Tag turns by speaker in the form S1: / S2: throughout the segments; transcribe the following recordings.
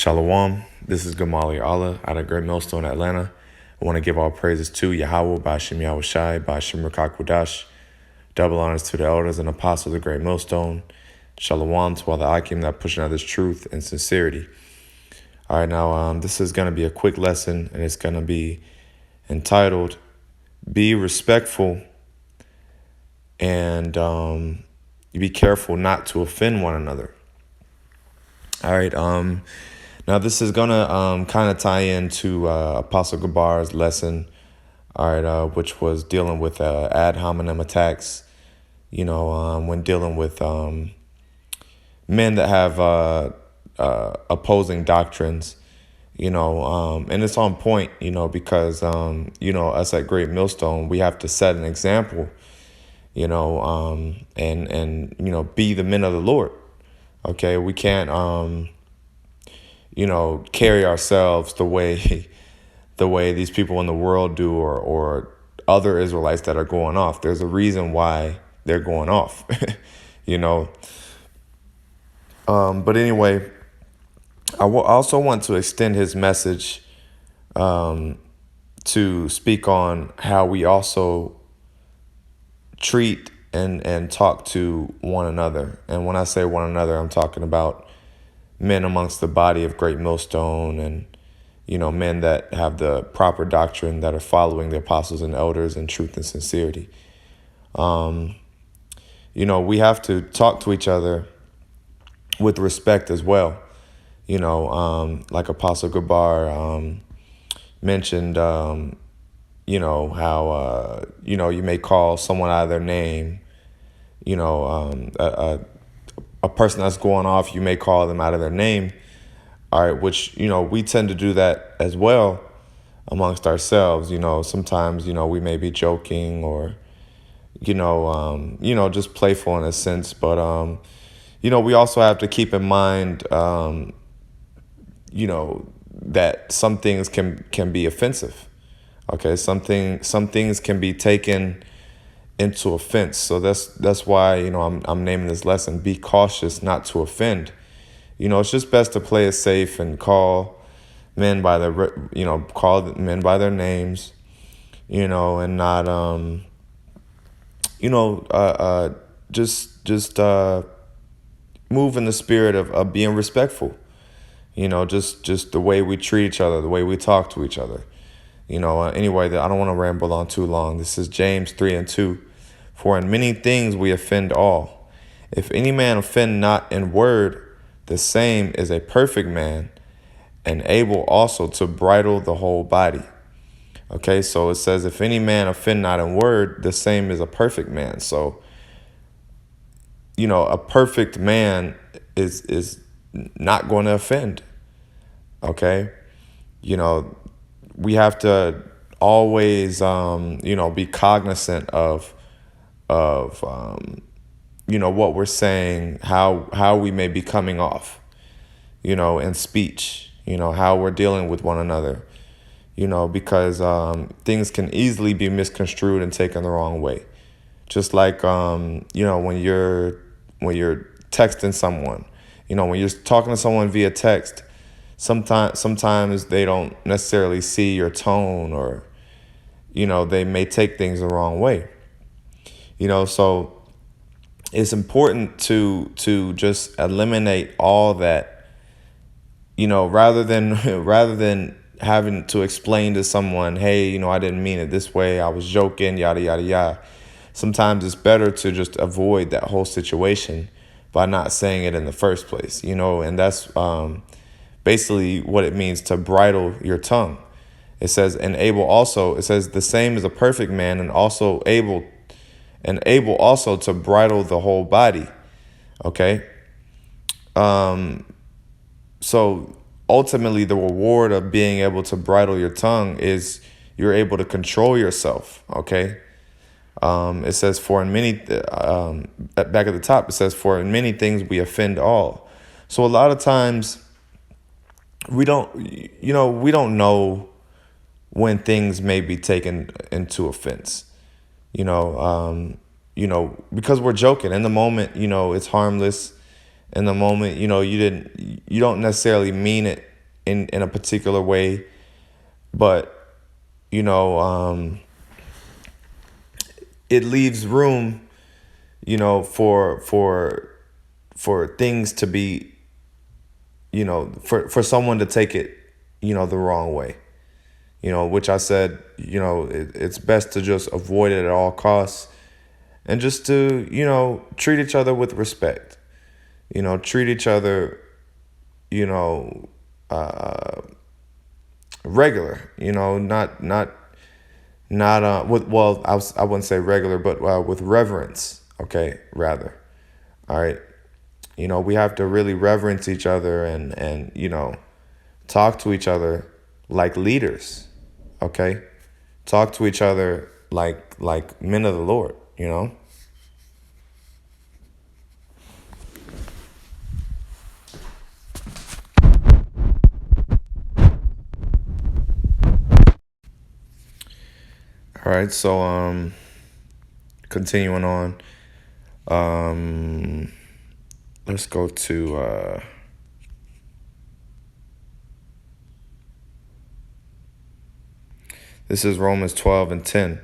S1: Shalom, this is Gamali Allah out of Great Millstone, Atlanta. I want to give all praises to YAHAWAH, BAHASHAM, YAHAWASHI, BAHASHAM, Rakakwadash. Double honors to the elders and apostles of Great Millstone. Shalom to all the Akim that pushing out this truth and sincerity. All right, now this is going to be a quick lesson, and it's going to be entitled, Be Respectful and be careful not to offend one another. All right, now this is going to kind of tie into Apostle Gabar's lesson, all right, which was dealing with ad hominem attacks, when dealing with men that have opposing doctrines, and it's on point, because, us at Great Millstone, we have to set an example, and be the men of the Lord. Okay, we can't, carry ourselves the way these people in the world do, or other Israelites that are going off. There's a reason why they're going off, But anyway, I also want to extend his message to speak on how we also treat and talk to one another. And when I say one another, I'm talking about men amongst the body of Great Millstone and, men that have the proper doctrine, that are following the apostles and elders in truth and sincerity. We have to talk to each other with respect as well. Like Apostle Gabar mentioned, how, you may call someone out of their name, a person that's going off, you may call them out of their name. All right, which, we tend to do that as well amongst ourselves. Sometimes, we may be joking or, just playful in a sense. But, we also have to keep in mind, that some things can be offensive. Okay, some things can be taken into offense. So that's why, I'm naming this lesson, Be Cautious Not to Offend. It's just best to play it safe and call men by their, names, and not, just move in the spirit of being respectful. Just the way we treat each other, the way we talk to each other. Anyway, I don't want to ramble on too long. This is James 3:2. For in many things we offend all. If any man offend not in word, the same is a perfect man, and able also to bridle the whole body. Okay, so it says, if any man offend not in word, the same is a perfect man. So, a perfect man is not going to offend. Okay, we have to always, be cognizant of what we're saying, how we may be coming off, in speech, how we're dealing with one another, because things can easily be misconstrued and taken the wrong way. Just like, when you're texting someone, when you're talking to someone via text, sometimes they don't necessarily see your tone, or, they may take things the wrong way. So it's important to just eliminate all that, rather than having to explain to someone, hey, I didn't mean it this way, I was joking, yada, yada, yada. Sometimes it's better to just avoid that whole situation by not saying it in the first place, and that's basically what it means to bridle your tongue. It says, the same is a perfect man, and able also to bridle the whole body. Okay. So ultimately the reward of being able to bridle your tongue is you're able to control yourself. Okay. It says, for in many, back at the top, it says, for in many things we offend all. So a lot of times we don't know when things may be taken into offense. Because we're joking in the moment, it's harmless in the moment, you don't necessarily mean it in a particular way, but you know, it leaves room, for things to be, for someone to take it, the wrong way. Which I said, it's best to just avoid it at all costs, and just to, treat each other with respect. Treat each other, you know, regular. Not with, well, I wouldn't say regular, but with reverence. Okay, rather. All right. We have to really reverence each other, and talk to each other like leaders. Okay, talk to each other like men of the Lord. All right, so continuing on, um, let's go to this is Romans 12:10.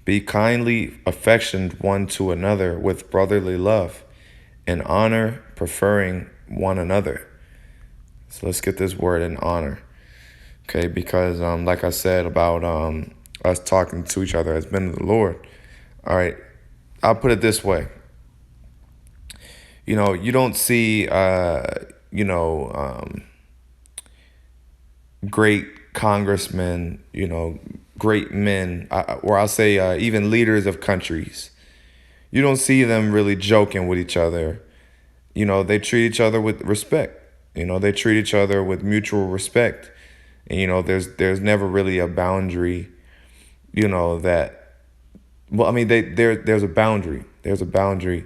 S1: Be kindly affectioned one to another with brotherly love, and honor, preferring one another. So let's get this word in honor, okay? Because like I said about us talking to each other as men of the Lord. All right, I'll put it this way. You don't see great congressmen, great men, or I'll say even leaders of countries. You don't see them really joking with each other. They treat each other with respect. They treat each other with mutual respect. And there's never really a boundary, that, well, I mean, there's a boundary. There's a boundary,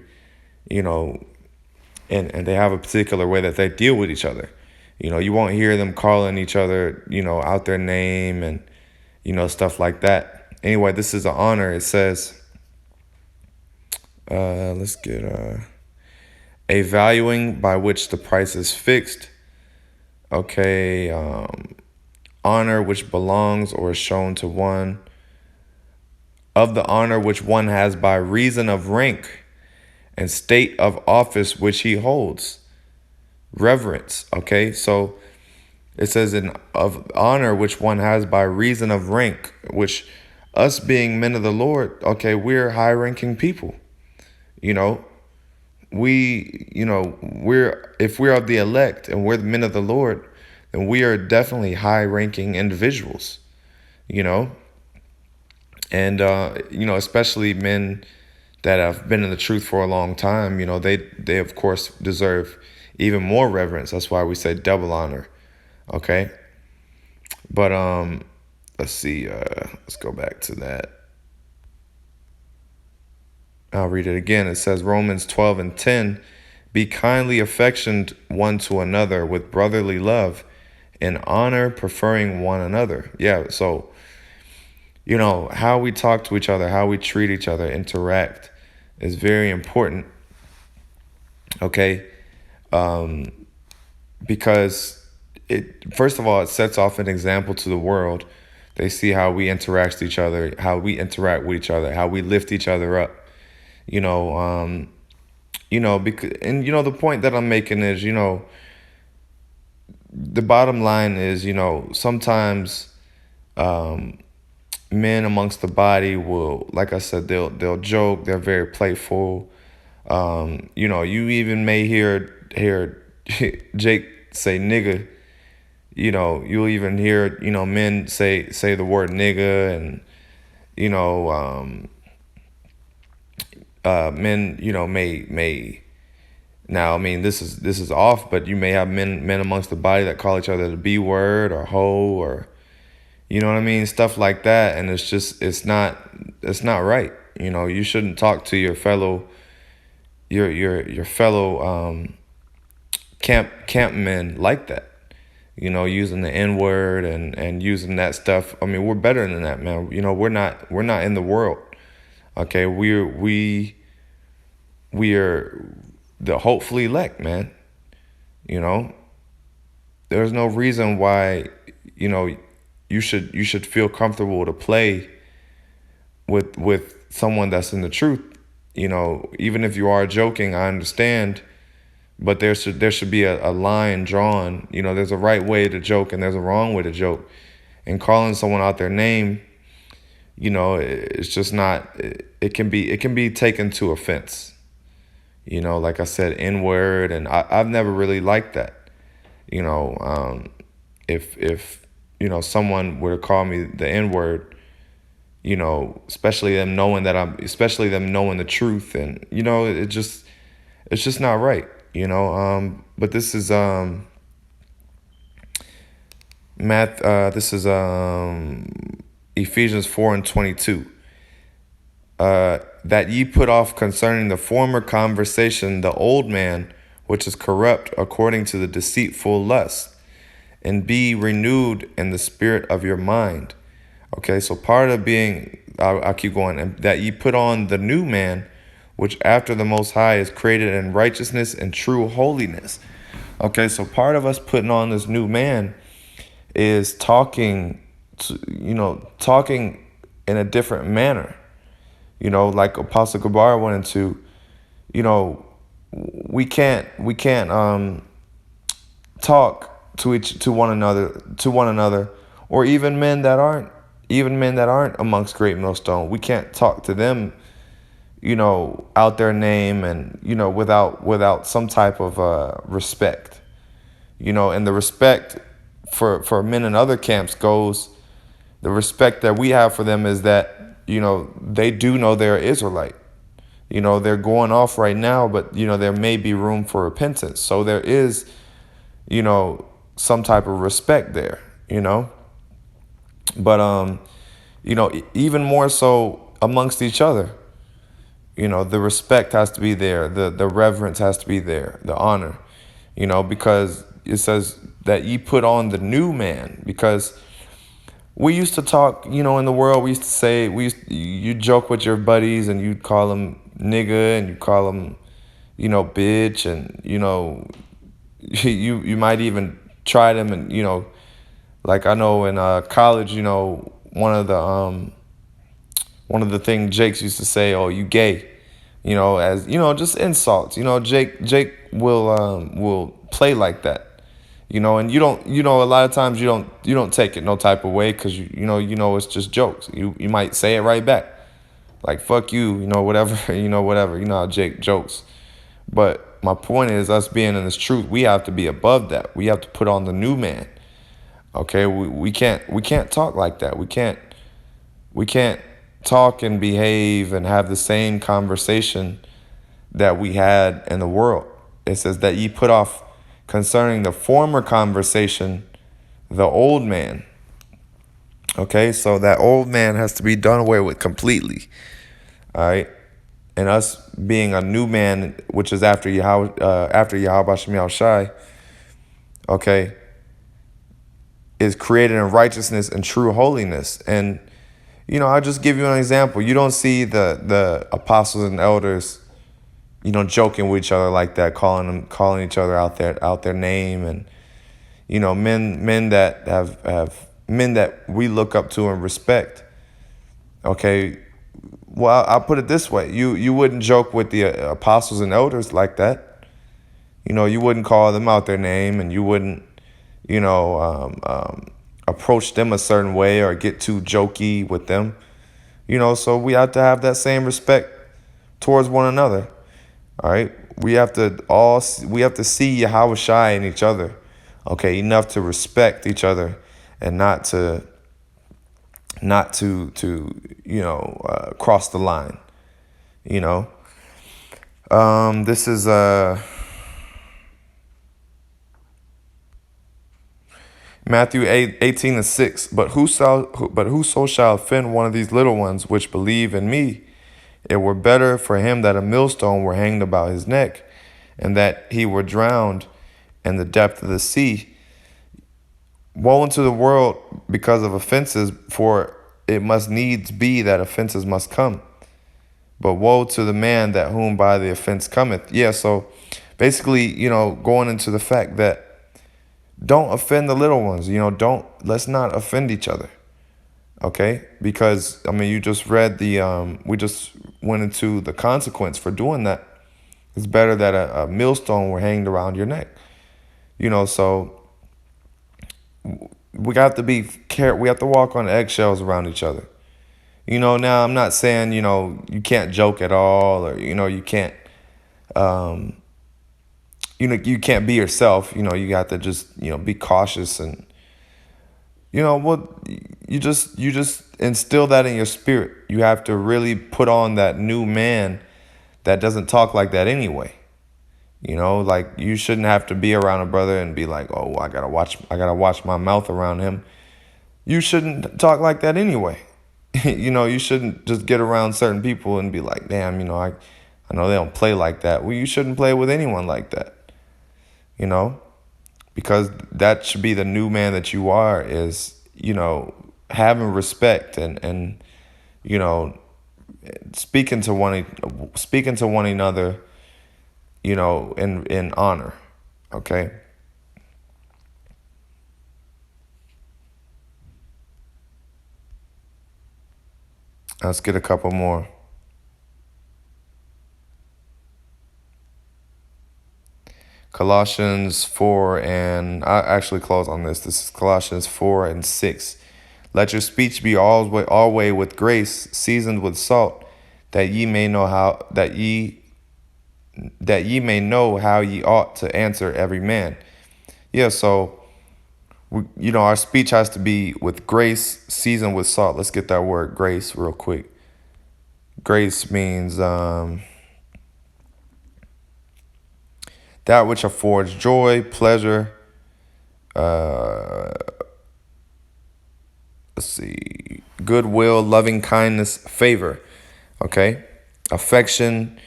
S1: and they have a particular way that they deal with each other. You won't hear them calling each other, out their name, and stuff like that. Anyway, this is an honor. It says, let's get a valuing by which the price is fixed. Okay, honor which belongs or is shown to one, of the honor which one has by reason of rank and state of office which he holds. Reverence. Okay, so it says of honor which one has by reason of rank, which us being men of the Lord, okay, we're high-ranking people. If we're of the elect and we're the men of the Lord, then we are definitely high-ranking individuals. And especially men that have been in the truth for a long time. They of course deserve even more reverence. That's why we say double honor. Okay. But let's see. Let's go back to that. I'll read it again. It says Romans 12:10. Be kindly affectioned one to another with brotherly love, and honor, preferring one another. Yeah. So how we talk to each other, how we treat each other, interact is very important. Okay. Because first of all, it sets off an example to the world. They see how we interact with each other, how we interact with each other, how we lift each other up. Because, and the point that I'm making is, the bottom line is, sometimes men amongst the body will, like I said, they'll joke, they're very playful. You even may hear Jake say nigga. You'll even hear, men say the word nigga, and men, may now, I mean, this is off, but you may have men amongst the body that call each other the B word or hoe, or you know what I mean, stuff like that, and it's not right. You shouldn't talk to your fellow campmen like that. Using the N word and using that stuff. I mean, we're better than that, man. We're not in the world. Okay, we are the hopefully elect, man. there's no reason why, you know, you should feel comfortable to play with someone that's in the truth. You know, even if you are joking, I understand, but there should be a line drawn. You know, there's a right way to joke and there's a wrong way to joke. And calling someone out their name, you know, it's just not. It can be taken to offense. You know, like I said, N-word, and I've never really liked that. You know, if you know someone were to call me the N-word, you know, especially them knowing the truth, and you know, it's just not right. You know, but this is this is Ephesians 4:22. That ye put off concerning the former conversation the old man, which is corrupt according to the deceitful lust, and be renewed in the spirit of your mind. Okay, so part of being, I'll keep going, and that ye put on the new man, which after the Most High is created in righteousness and true holiness. Okay, so part of us putting on this new man is talking in a different manner. You know, like Apostle Gabar went into, you know, we can't talk to one another, or even men that aren't amongst Great Millstone. We can't talk to them, you know, out their name, and you know, without some type of respect. You know, and the respect for men in other camps goes, the respect that we have for them is that, you know, they do know they're Israelite. You know, they're going off right now, but, you know, there may be room for repentance. So there is, you know, some type of respect there, you know. But, you know, even more so amongst each other, you know, the respect has to be there. The reverence has to be there, the honor, you know, because it says that ye put on the new man. Because we used to talk, you know, in the world, we used to say, you joke with your buddies and you'd call them nigga and you call them, you know, bitch, and, you know, you might even try them, and, you know, like I know in college, you know, one of the things Jakes used to say, oh, you gay, you know, as, you know, just insults. You know, Jake will play like that. You know, and you don't, you know, a lot of times you don't take it no type of way, because you know it's just jokes. You might say it right back, like fuck you, you know, whatever, you know how Jake jokes. But my point is, us being in this truth, we have to be above that. We have to put on the new man. Okay, we can't talk like that. We can't talk and behave and have the same conversation that we had in the world. It says that ye put off concerning the former conversation the old man. Okay, so that old man has to be done away with completely. All right, and us being a new man, which is after YAHAWASHI, okay, is created in righteousness and true holiness. And you know, I'll just give you an example. You don't see the apostles and elders, you know, joking with each other like that, calling each other out their name, and you know, men that have men that we look up to and respect. Okay, well, I'll put it this way: you wouldn't joke with the apostles and elders like that. You know, you wouldn't call them out their name, and you wouldn't, you know, approach them a certain way or get too jokey with them. You know, so we have to have that same respect towards one another. All right, we have to see YAHAWASHI in each other, okay, enough to respect each other, and not to you know, cross the line. You know, this is Matthew 8:18-6. But whoso shall offend one of these little ones which believe in me, it were better for him that a millstone were hanged about his neck, and that he were drowned in the depth of the sea. Woe unto the world because of offenses, for it must needs be that offenses must come. But woe to the man that whom by the offense cometh. Yeah, so basically, you know, going into the fact that don't offend the little ones. Let's not offend each other. Okay? Because, I mean, you just read we just went into the consequence for doing that. It's better that a millstone were hanged around your neck. So we got to be careful. We have to walk on eggshells around each other. Now I'm not saying, you can't joke at all, or, you can't, you can't be yourself. You got to just, be cautious and, well, you just instill that in your spirit. You have to really put on that new man that doesn't talk like that anyway. Like, you shouldn't have to be around a brother and be like, oh, I gotta watch my mouth around him. You shouldn't talk like that anyway. You shouldn't just get around certain people and be like, damn, I know they don't play like that. Well, you shouldn't play with anyone like that. Because that should be the new man that you are, is, having respect and speaking to one another, in honor. Okay. Let's get a couple more. Colossians 4, and I actually close on this. This is Colossians 4 and 6. Let your speech be always with grace, seasoned with salt, that ye may know how ye ought to answer every man. Yeah, so our speech has to be with grace, seasoned with salt. Let's get that word grace real quick. Grace means that which affords joy, pleasure, goodwill, loving kindness, favor, okay, affection.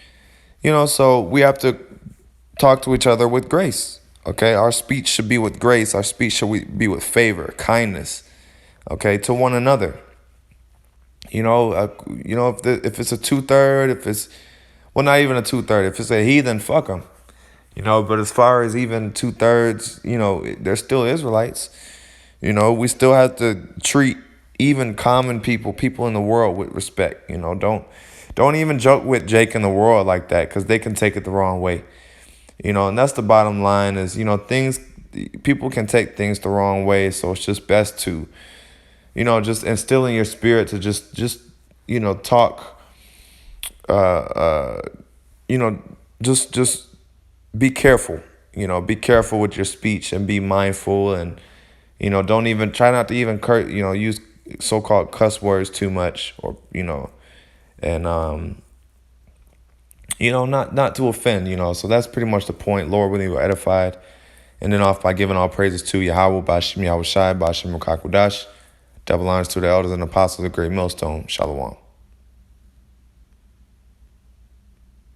S1: So we have to talk to each other with grace. Okay, our speech should be with grace. Our speech should be with favor, kindness, okay, to one another. If it's a 2/3, not even a 2/3. If it's a heathen, fuck them. But as far as even 2/3, they're still Israelites. We still have to treat even common people in the world with respect. Don't even joke with Jake in the world like that, because they can take it the wrong way. And that's the bottom line is, people can take things the wrong way. So it's just best to, just instill in your spirit to just talk, just be careful, be careful with your speech and be mindful, and, don't even try not to even use so-called cuss words too much, or, and, not to offend, so that's pretty much the point. Lord, when you were edified, and then off by giving all praises to YAHAWAH, BAHASHAM, YAHAWASHI, BAHASHAM, Double honors to the elders and apostles of the great millstone. Shalom.